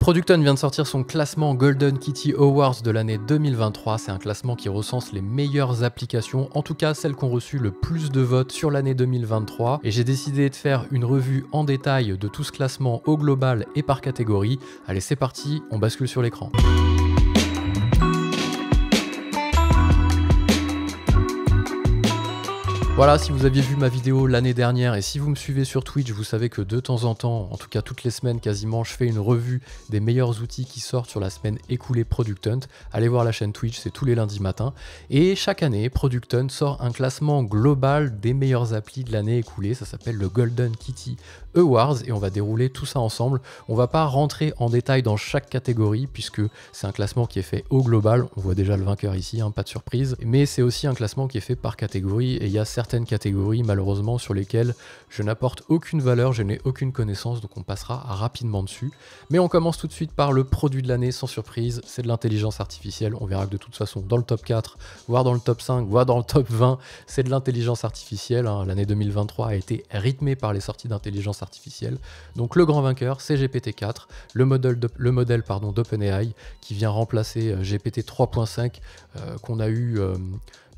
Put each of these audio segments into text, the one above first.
Product Hunt vient de sortir son classement Golden Kitty Awards de l'année 2023. C'est un classement qui recense les meilleures applications, en tout cas celles qui ont reçu le plus de votes sur l'année 2023. Et j'ai décidé de faire une revue en détail de tout ce classement au global et par catégorie. Allez, c'est parti, on bascule sur l'écran. Voilà, si vous aviez vu ma vidéo l'année dernière et si vous me suivez sur Twitch, vous savez que de temps en temps, en tout cas toutes les semaines quasiment, je fais une revue des meilleurs outils qui sortent sur la semaine écoulée Product Hunt. Allez voir la chaîne Twitch, c'est tous les lundis matins. Et chaque année, Product Hunt sort un classement global des meilleures applis de l'année écoulée. Ça s'appelle le Golden Kitty Awards et on va dérouler tout ça ensemble. On va pas rentrer en détail dans chaque catégorie puisque c'est un classement qui est fait au global. On voit déjà le vainqueur ici, hein, pas de surprise. Mais c'est aussi un classement qui est fait par catégorie et il y a certaines catégories malheureusement sur lesquelles je n'apporte aucune valeur, je n'ai aucune connaissance, donc on passera rapidement dessus. Mais on commence tout de suite par le produit de l'année sans surprise, c'est de l'intelligence artificielle. On verra que de toute façon dans le top 4, voire dans le top 5, voire dans le top 20, c'est de l'intelligence artificielle. Hein. L'année 2023 a été rythmée par les sorties d'intelligence artificielle. Donc le grand vainqueur c'est GPT-4, le modèle d'OpenAI qui vient remplacer GPT 3.5 qu'on a eu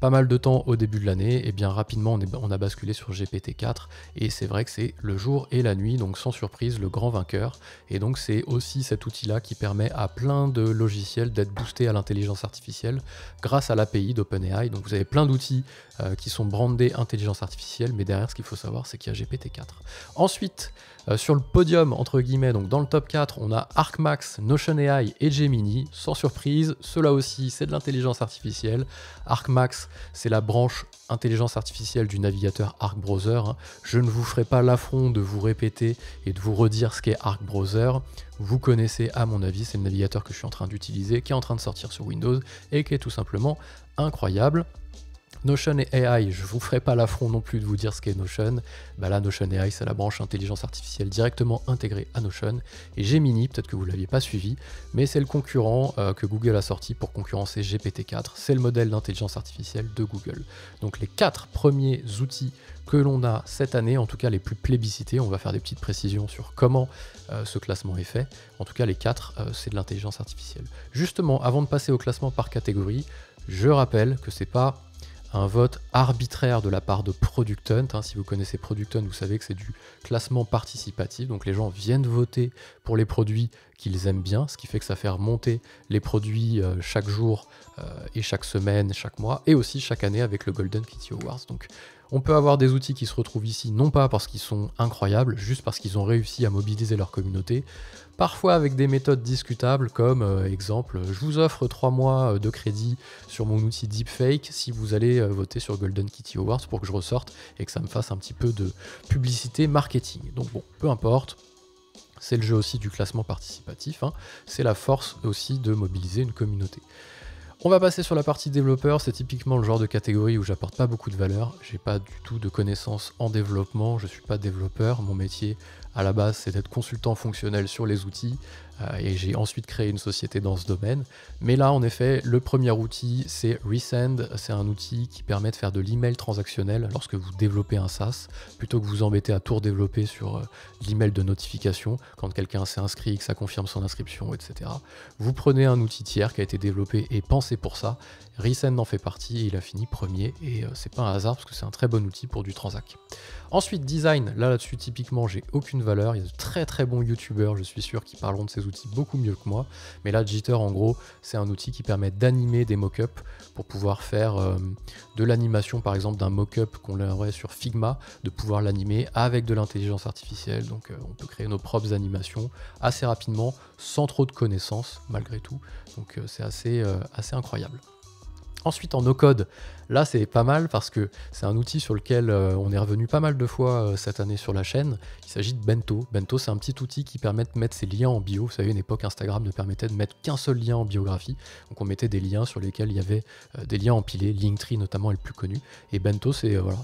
pas mal de temps au début de l'année. Et bien rapidement on a basculé sur GPT-4 et c'est vrai que c'est le jour et la nuit, donc sans surprise le grand vainqueur. Et donc c'est aussi cet outil là qui permet à plein de logiciels d'être boostés à l'intelligence artificielle grâce à l'API d'OpenAI. Donc vous avez plein d'outils qui sont brandés intelligence artificielle, mais derrière ce qu'il faut savoir c'est qu'il y a GPT-4. Ensuite sur le podium entre guillemets, donc dans le top 4 on a Arcmax, Notion AI et Gemini. Sans surprise, ceux-là aussi c'est de l'intelligence artificielle. Arcmax c'est la branche intelligence artificielle du navigateur Arc Browser. Je ne vous ferai pas l'affront de vous répéter et de vous redire ce qu'est Arc Browser. Vous connaissez à mon avis, c'est le navigateur que je suis en train d'utiliser, qui est en train de sortir sur Windows et qui est tout simplement incroyable. Notion et AI, je vous ferai pas l'affront non plus de vous dire ce qu'est Notion. Bah là, Notion AI, c'est la branche intelligence artificielle directement intégrée à Notion. Et Gemini, peut-être que vous ne l'aviez pas suivi, mais c'est le concurrent que Google a sorti pour concurrencer GPT-4. C'est le modèle d'intelligence artificielle de Google. Donc les 4 premiers outils que l'on a cette année, en tout cas les plus plébiscités, on va faire des petites précisions sur comment ce classement est fait. En tout cas, les 4, c'est de l'intelligence artificielle. Justement, avant de passer au classement par catégorie, je rappelle que c'est pas un vote arbitraire de la part de Product Hunt. Hein. Si vous connaissez Product Hunt, vous savez que c'est du classement participatif, donc les gens viennent voter pour les produits qu'ils aiment bien, ce qui fait que ça fait remonter les produits chaque jour et chaque semaine, chaque mois, et aussi chaque année avec le Golden Kitty Awards. Donc on peut avoir des outils qui se retrouvent ici, non pas parce qu'ils sont incroyables, juste parce qu'ils ont réussi à mobiliser leur communauté, parfois avec des méthodes discutables, comme exemple, je vous offre 3 mois de crédit sur mon outil Deepfake si vous allez voter sur Golden Kitty Awards pour que je ressorte et que ça me fasse un petit peu de publicité marketing. Donc bon, peu importe. C'est le jeu aussi du classement participatif, hein. C'est la force aussi de mobiliser une communauté. On va passer sur la partie développeur, c'est typiquement le genre de catégorie où j'apporte pas beaucoup de valeur, j'ai pas du tout de connaissances en développement, je suis pas développeur, mon métier à la base c'est d'être consultant fonctionnel sur les outils et j'ai ensuite créé une société dans ce domaine. Mais là en effet, le premier outil c'est Resend, c'est un outil qui permet de faire de l'email transactionnel lorsque vous développez un SaaS, plutôt que vous embêter à tout redévelopper sur l'email de notification, quand quelqu'un s'est inscrit, que ça confirme son inscription, etc. Vous prenez un outil tiers qui a été développé et pensé pour ça, Resend en fait partie et il a fini premier et c'est pas un hasard parce que c'est un très bon outil pour du transac. Ensuite design, là-dessus typiquement j'ai aucune valeur, il y a de très très bons youtubeurs je suis sûr qui parleront de ces outils beaucoup mieux que moi, mais là Jitter en gros c'est un outil qui permet d'animer des mock-ups pour pouvoir faire de l'animation par exemple d'un mock-up qu'on aurait sur Figma, de pouvoir l'animer avec de l'intelligence artificielle, donc on peut créer nos propres animations assez rapidement sans trop de connaissances malgré tout, donc c'est assez incroyable. Ensuite en no-code, là c'est pas mal parce que c'est un outil sur lequel on est revenu pas mal de fois cette année sur la chaîne. Il s'agit de Bento. Bento c'est un petit outil qui permet de mettre ses liens en bio. Vous savez, une époque Instagram ne permettait de mettre qu'un seul lien en biographie. Donc on mettait des liens sur lesquels il y avait des liens empilés, Linktree notamment est le plus connu. Et Bento c'est voilà,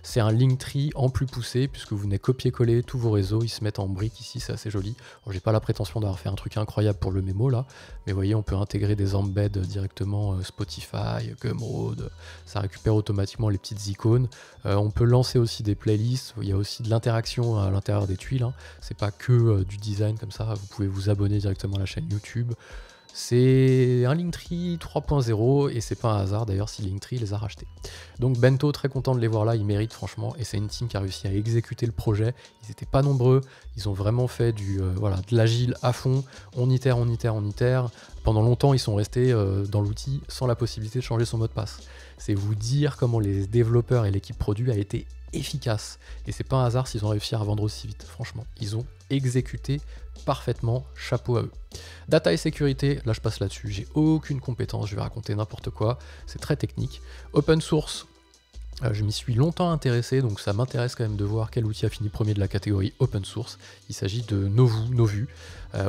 c'est un Linktree en plus poussé puisque vous venez copier-coller tous vos réseaux, ils se mettent en briques ici, c'est assez joli. Bon, j'ai pas la prétention d'avoir fait un truc incroyable pour le mémo là, mais vous voyez on peut intégrer des embeds directement Spotify, Spotify, Gumroad, ça récupère automatiquement les petites icônes. On peut lancer aussi des playlists, il y a aussi de l'interaction à l'intérieur des tuiles, hein. C'est pas que du design comme ça, vous pouvez vous abonner directement à la chaîne YouTube. C'est un Linktree 3.0 et c'est pas un hasard d'ailleurs si Linktree les a rachetés. Donc Bento, très content de les voir là, ils méritent franchement, et c'est une team qui a réussi à exécuter le projet. Ils n'étaient pas nombreux, ils ont vraiment fait de l'agile à fond, on itère. Pendant longtemps ils sont restés dans l'outil sans la possibilité de changer son mot de passe. C'est vous dire comment les développeurs et l'équipe produit a été efficace, et c'est pas un hasard s'ils ont réussi à vendre aussi vite, franchement, ils ont exécuté parfaitement, chapeau à eux. Data et sécurité, là je passe là-dessus, j'ai aucune compétence, je vais raconter n'importe quoi, c'est très technique. Open source, je m'y suis longtemps intéressé, donc ça m'intéresse quand même de voir quel outil a fini premier de la catégorie open source. Il s'agit de Novu.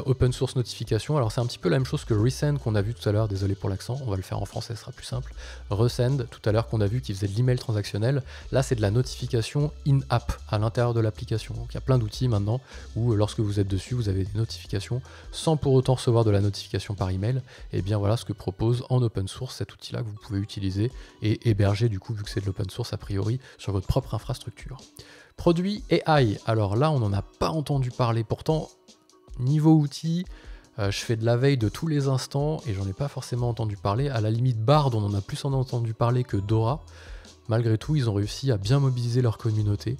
Open source notification, alors c'est un petit peu la même chose que Resend qu'on a vu tout à l'heure, désolé pour l'accent, on va le faire en français, ce sera plus simple. Resend, tout à l'heure qu'on a vu qui faisait de l'email transactionnel, là c'est de la notification in-app, à l'intérieur de l'application. Donc il y a plein d'outils maintenant où lorsque vous êtes dessus, vous avez des notifications sans pour autant recevoir de la notification par email. Et bien voilà ce que propose en open source cet outil-là que vous pouvez utiliser et héberger du coup, vu que c'est de l'open source a priori, sur votre propre infrastructure. Produit AI, alors là on n'en a pas entendu parler, pourtant niveau outils, je fais de la veille de tous les instants et j'en ai pas forcément entendu parler. À la limite Bard, on en a plus entendu parler que Dora. Malgré tout, ils ont réussi à bien mobiliser leur communauté.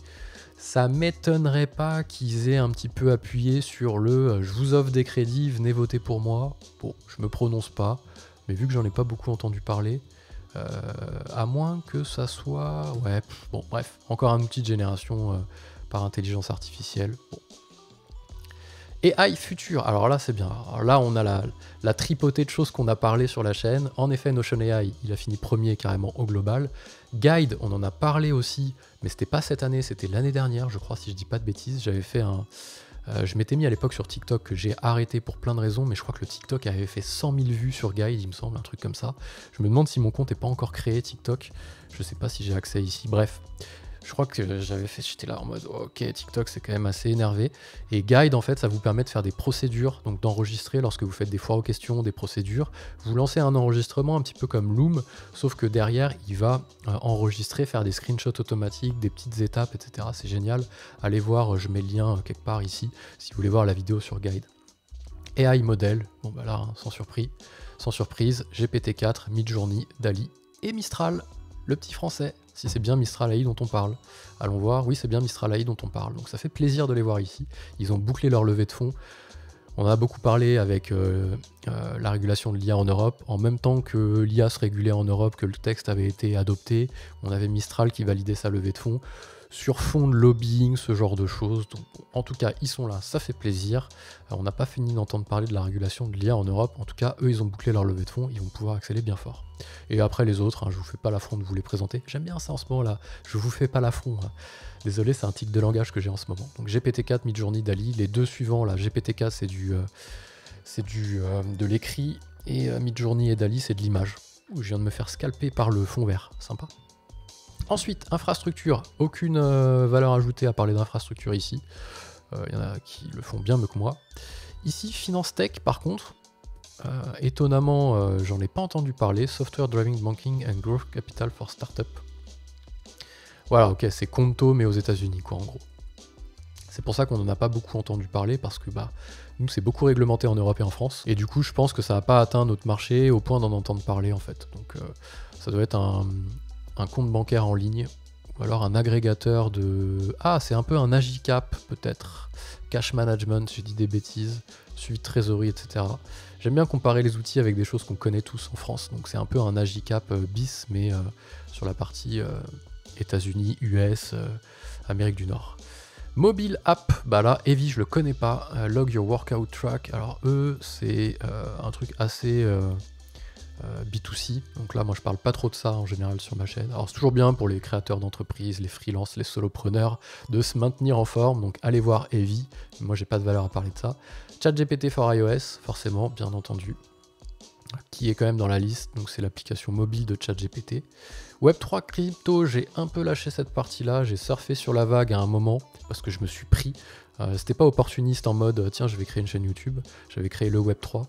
Ça m'étonnerait pas qu'ils aient un petit peu appuyé sur le je vous offre des crédits, venez voter pour moi. Bon, je me prononce pas, mais vu que j'en ai pas beaucoup entendu parler, à moins que ça soit... Ouais, bon, bref, encore un outil de génération par intelligence artificielle. Bon. AI Future, alors là c'est bien, alors là on a la tripotée de choses qu'on a parlé sur la chaîne. En effet, Notion AI, il a fini premier carrément au global. Guide, on en a parlé aussi, mais c'était pas cette année, c'était l'année dernière, je crois, si je dis pas de bêtises. J'avais fait un... je m'étais mis à l'époque sur TikTok, que j'ai arrêté pour plein de raisons, mais je crois que le TikTok avait fait 100 000 vues sur Guide, il me semble, un truc comme ça. Je me demande si mon compte n'est pas encore créé TikTok, je sais pas si j'ai accès ici, bref. Je crois que j'avais fait, j'étais là en mode ok, TikTok c'est quand même assez énervé. Et Guide en fait ça vous permet de faire des procédures, donc d'enregistrer lorsque vous faites des foires aux questions, des procédures. Vous lancez un enregistrement un petit peu comme Loom, sauf que derrière il va enregistrer, faire des screenshots automatiques, des petites étapes, etc. C'est génial. Allez voir, je mets le lien quelque part ici si vous voulez voir la vidéo sur Guide. AI Model, bon bah là hein, sans surprise, GPT-4, Midjourney, DALL-E et Mistral, le petit français. Si c'est bien Mistral AI dont on parle. Allons voir, oui c'est bien Mistral AI dont on parle. Donc ça fait plaisir de les voir ici. Ils ont bouclé leur levée de fonds. On en a beaucoup parlé avec la régulation de l'IA en Europe. En même temps que l'IA se régulait en Europe, que le texte avait été adopté, on avait Mistral qui validait sa levée de fonds. Sur fond de lobbying, ce genre de choses. Donc, en tout cas, ils sont là, ça fait plaisir. On n'a pas fini d'entendre parler de la régulation de l'IA en Europe. En tout cas, eux, ils ont bouclé leur levée de fonds, ils vont pouvoir accélérer bien fort. Et après les autres, hein, je vous fais pas l'affront de vous les présenter. J'aime bien ça en ce moment-là, je vous fais pas l'affront. Hein. Désolé, c'est un tic de langage que j'ai en ce moment. Donc GPT-4, Midjourney, DALL-E, les deux suivants, là, GPT-4 c'est de l'écrit, et Midjourney et DALL-E c'est de l'image. Je viens de me faire scalper par le fond vert, sympa. Ensuite, infrastructure, aucune valeur ajoutée à parler d'infrastructure ici. Il y en a qui le font bien mieux que moi. Ici, Finance Tech, par contre, étonnamment, j'en ai pas entendu parler. Software Driving Banking and Growth Capital for Startup. Voilà, ok, c'est Conto, mais aux États-Unis, quoi, en gros. C'est pour ça qu'on n'en a pas beaucoup entendu parler, parce que bah, nous, c'est beaucoup réglementé en Europe et en France. Et du coup, je pense que ça n'a pas atteint notre marché au point d'en entendre parler, en fait. Donc, ça doit être un compte bancaire en ligne, ou alors un agrégateur de... Ah, c'est un peu un Agicap, peut-être. Cash management, j'ai dit des bêtises. Suivi de trésorerie, etc. J'aime bien comparer les outils avec des choses qu'on connaît tous en France. Donc c'est un peu un Agicap bis, mais sur la partie États-Unis, US, Amérique du Nord. Mobile app, bah là, Evi, je le connais pas. Log your workout track. Alors eux, c'est un truc assez... B2C, donc là moi je parle pas trop de ça en général sur ma chaîne. Alors c'est toujours bien pour les créateurs d'entreprises, les freelances, les solopreneurs de se maintenir en forme, donc allez voir Evi, moi j'ai pas de valeur à parler de ça. ChatGPT for iOS, forcément, bien entendu, qui est quand même dans la liste, donc c'est l'application mobile de ChatGPT. Web3 crypto, j'ai un peu lâché cette partie-là, j'ai surfé sur la vague à un moment, parce que je me suis pris C'était pas opportuniste en mode tiens je vais créer une chaîne YouTube, j'avais créé le Web3,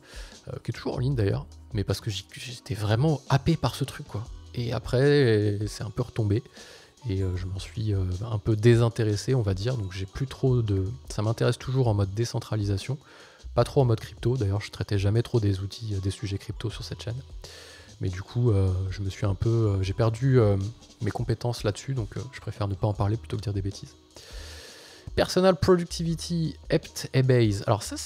qui est toujours en ligne d'ailleurs, mais parce que j'étais vraiment happé par ce truc quoi. Et après c'est un peu retombé et je m'en suis un peu désintéressé on va dire, donc j'ai plus trop de... Ça m'intéresse toujours en mode décentralisation, pas trop en mode crypto, d'ailleurs je traitais jamais trop des outils, des sujets crypto sur cette chaîne. Mais du coup, je me suis un peu... j'ai perdu mes compétences là-dessus, donc je préfère ne pas en parler plutôt que dire des bêtises. Personal Productivity, Ept et Base. Alors ça,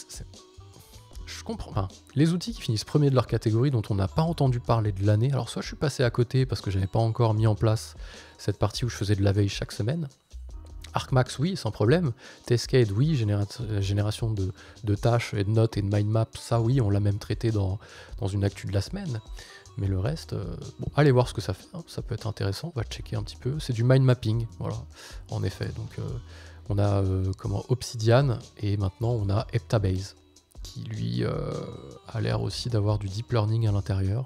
je comprends pas. Les outils qui finissent premier de leur catégorie, dont on n'a pas entendu parler de l'année, alors soit je suis passé à côté parce que j'avais pas encore mis en place cette partie où je faisais de la veille chaque semaine. Arcmax, oui, sans problème. Tescade, oui, génération de tâches et de notes et de mind map, ça oui, on l'a même traité dans une actu de la semaine. Mais le reste, bon, allez voir ce que ça fait, hein. Ça peut être intéressant, on va checker un petit peu. C'est du mind mapping, voilà, en effet. Donc on a Obsidian et maintenant on a Eptabase qui lui a l'air aussi d'avoir du deep learning à l'intérieur.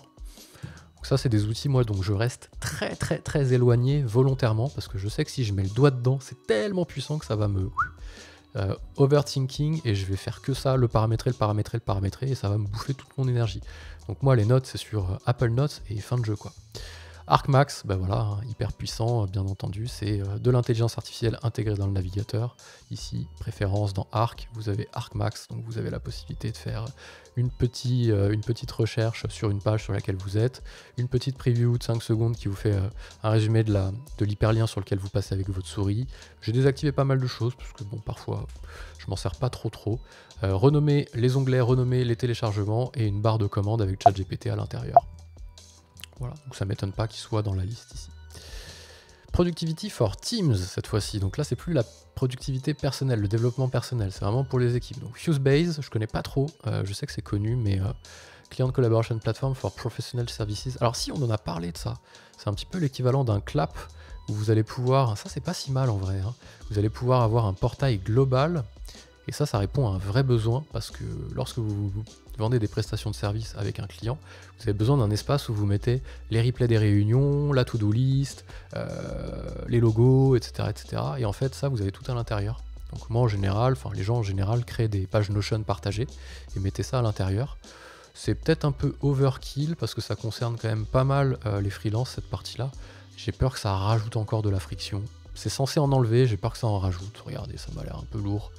Donc ça c'est des outils moi dont je reste très très très éloigné volontairement parce que je sais que si je mets le doigt dedans c'est tellement puissant que ça va me overthinking et je vais faire que ça, le paramétrer et ça va me bouffer toute mon énergie. Donc moi les notes c'est sur Apple Notes et fin de jeu quoi. Arcmax, ben voilà, hein, hyper puissant, bien entendu, c'est de l'intelligence artificielle intégrée dans le navigateur. Ici, préférence dans Arc, vous avez Arcmax, donc vous avez la possibilité de faire une petite recherche sur une page sur laquelle vous êtes, une petite preview de 5 secondes qui vous fait un résumé de l'hyperlien sur lequel vous passez avec votre souris. J'ai désactivé pas mal de choses, parce que bon, parfois, je m'en sers pas trop. Renommer les onglets, renommer les téléchargements, et une barre de commande avec ChatGPT à l'intérieur. Voilà, donc ça m'étonne pas qu'il soit dans la liste ici. Productivity for Teams cette fois-ci, donc là c'est plus la productivité personnelle, le développement personnel, c'est vraiment pour les équipes. Donc FuseBase, je connais pas trop, je sais que c'est connu, mais Client Collaboration Platform for Professional Services. Alors si on en a parlé de ça, c'est un petit peu l'équivalent d'un clap où vous allez pouvoir, ça c'est pas si mal en vrai, hein, vous allez pouvoir avoir un portail global. Et ça répond à un vrai besoin parce que lorsque vous vendez des prestations de service avec un client, vous avez besoin d'un espace où vous mettez les replays des réunions, la to-do list, les logos, etc., etc. Et en fait, ça, vous avez tout à l'intérieur. Donc moi, en général, enfin les gens en général créent des pages Notion partagées et mettez ça à l'intérieur. C'est peut-être un peu overkill parce que ça concerne quand même pas mal les freelances, cette partie-là. J'ai peur que ça rajoute encore de la friction. C'est censé en enlever, j'ai peur que ça en rajoute. Regardez, ça m'a l'air un peu lourd.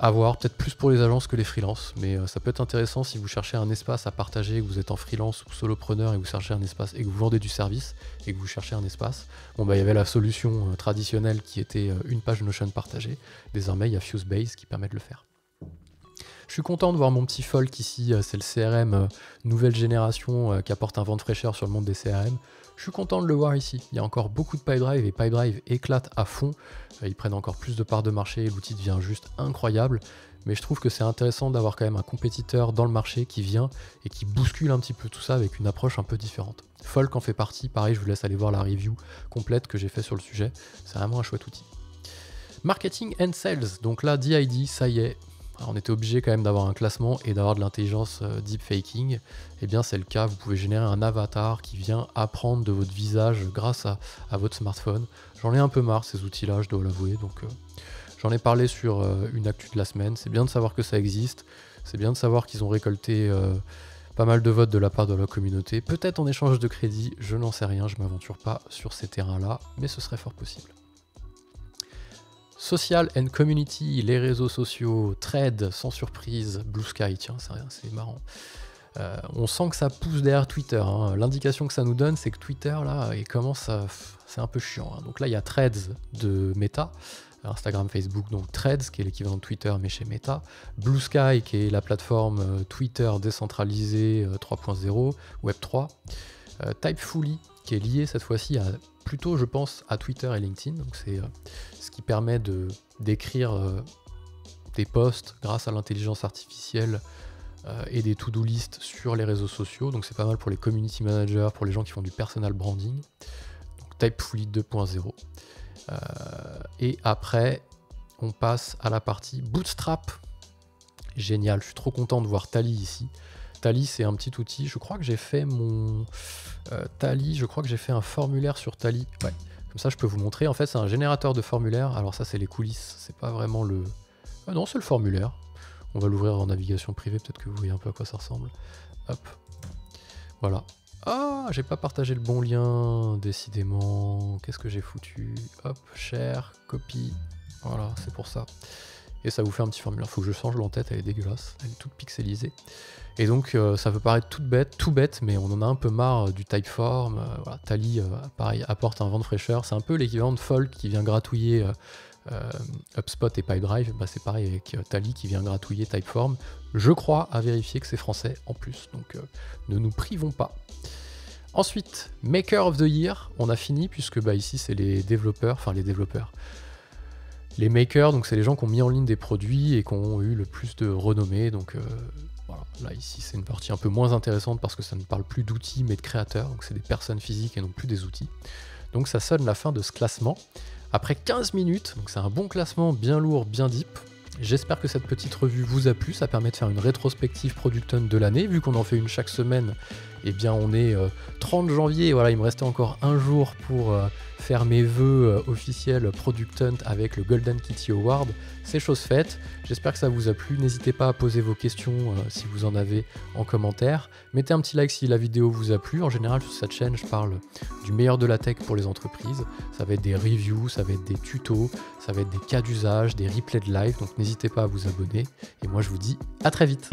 À voir, peut-être plus pour les agences que les freelances, mais ça peut être intéressant si vous cherchez un espace à partager, que vous êtes en freelance ou solopreneur et que vous cherchez un espace et que vous vendez du service et que vous cherchez un espace. Bon bah il y avait la solution traditionnelle qui était une page Notion partagée. Désormais il y a FuseBase qui permet de le faire. Je suis content de voir mon petit Folk ici, c'est le CRM nouvelle génération qui apporte un vent de fraîcheur sur le monde des CRM. Je suis content de le voir ici. Il y a encore beaucoup de Pipedrive et Pipedrive éclate à fond. Ils prennent encore plus de parts de marché, l'outil devient juste incroyable. Mais je trouve que c'est intéressant d'avoir quand même un compétiteur dans le marché qui vient et qui bouscule un petit peu tout ça avec une approche un peu différente. Folk en fait partie, pareil, je vous laisse aller voir la review complète que j'ai fait sur le sujet. C'est vraiment un chouette outil. Marketing and Sales, donc là DID, ça y est. Alors on était obligé quand même d'avoir un classement et d'avoir de l'intelligence deepfaking. Eh bien c'est le cas, vous pouvez générer un avatar qui vient apprendre de votre visage grâce à votre smartphone. J'en ai un peu marre ces outils-là, je dois l'avouer, donc j'en ai parlé sur une actu de la semaine. C'est bien de savoir que ça existe, c'est bien de savoir qu'ils ont récolté pas mal de votes de la part de la communauté. Peut-être en échange de crédit, je n'en sais rien, je ne m'aventure pas sur ces terrains-là, mais ce serait fort possible. Social and Community, les réseaux sociaux, Thread, sans surprise, Blue Sky, tiens, c'est marrant. On sent que ça pousse derrière Twitter, hein. L'indication que ça nous donne, c'est que Twitter, là, il commence à... c'est un peu chiant, hein. Donc là, il y a Threads de Meta, Instagram, Facebook, donc Threads, qui est l'équivalent de Twitter, mais chez Meta. Blue Sky, qui est la plateforme Twitter décentralisée 3.0, Web3. Typefully, qui est lié cette fois-ci à plutôt, je pense, à Twitter et LinkedIn. Donc c'est ce qui permet d'écrire des posts grâce à l'intelligence artificielle et des to-do list sur les réseaux sociaux. Donc c'est pas mal pour les community managers, pour les gens qui font du personal branding. Donc Typefully 2.0. Et après, on passe à la partie Bootstrap. Génial, je suis trop content de voir Tally ici. Tally, c'est un petit outil. Je crois que j'ai fait mon Tally. Je crois que j'ai fait un formulaire sur Tally. Ouais. Comme ça, je peux vous montrer. En fait, c'est un générateur de formulaire. Alors ça, c'est les coulisses. C'est pas vraiment le... Ah non, c'est le formulaire. On va l'ouvrir en navigation privée. Peut-être que vous voyez un peu à quoi ça ressemble. Hop. Voilà. Ah, j'ai pas partagé le bon lien. Décidément. Qu'est-ce que j'ai foutu? Hop, share, copie. Voilà, c'est pour ça. Et ça vous fait un petit formulaire. Faut que je change l'entête, elle est dégueulasse. Elle est toute pixelisée. Et donc, ça peut paraître tout bête, mais on en a un peu marre du Typeform. Voilà, Tally, pareil, apporte un vent de fraîcheur. C'est un peu l'équivalent de Folk qui vient gratouiller HubSpot et Pipedrive. Bah, c'est pareil avec Tally qui vient gratouiller Typeform. Je crois à vérifier que c'est français en plus. Donc, ne nous privons pas. Ensuite, Maker of the Year. On a fini puisque bah, ici, c'est les développeurs. Enfin, les développeurs. Les makers, donc c'est les gens qui ont mis en ligne des produits et qui ont eu le plus de renommée. Donc voilà, là ici c'est une partie un peu moins intéressante parce que ça ne parle plus d'outils mais de créateurs. Donc c'est des personnes physiques et non plus des outils. Donc ça sonne la fin de ce classement. Après 15 minutes, donc c'est un bon classement, bien lourd, bien deep. J'espère que cette petite revue vous a plu. Ça permet de faire une rétrospective Product Hunt de l'année. Vu qu'on en fait une chaque semaine, eh bien on est 30 janvier. Voilà, il me restait encore un jour pour faire mes vœux officiels Product Hunt avec le Golden Kitty Award. C'est chose faite. J'espère que ça vous a plu. N'hésitez pas à poser vos questions si vous en avez en commentaire. Mettez un petit like si la vidéo vous a plu. En général, sur cette chaîne, je parle du meilleur de la tech pour les entreprises. Ça va être des reviews, ça va être des tutos, ça va être des cas d'usage, des replays de live. Donc n'hésitez pas à vous abonner. Et moi, je vous dis à très vite.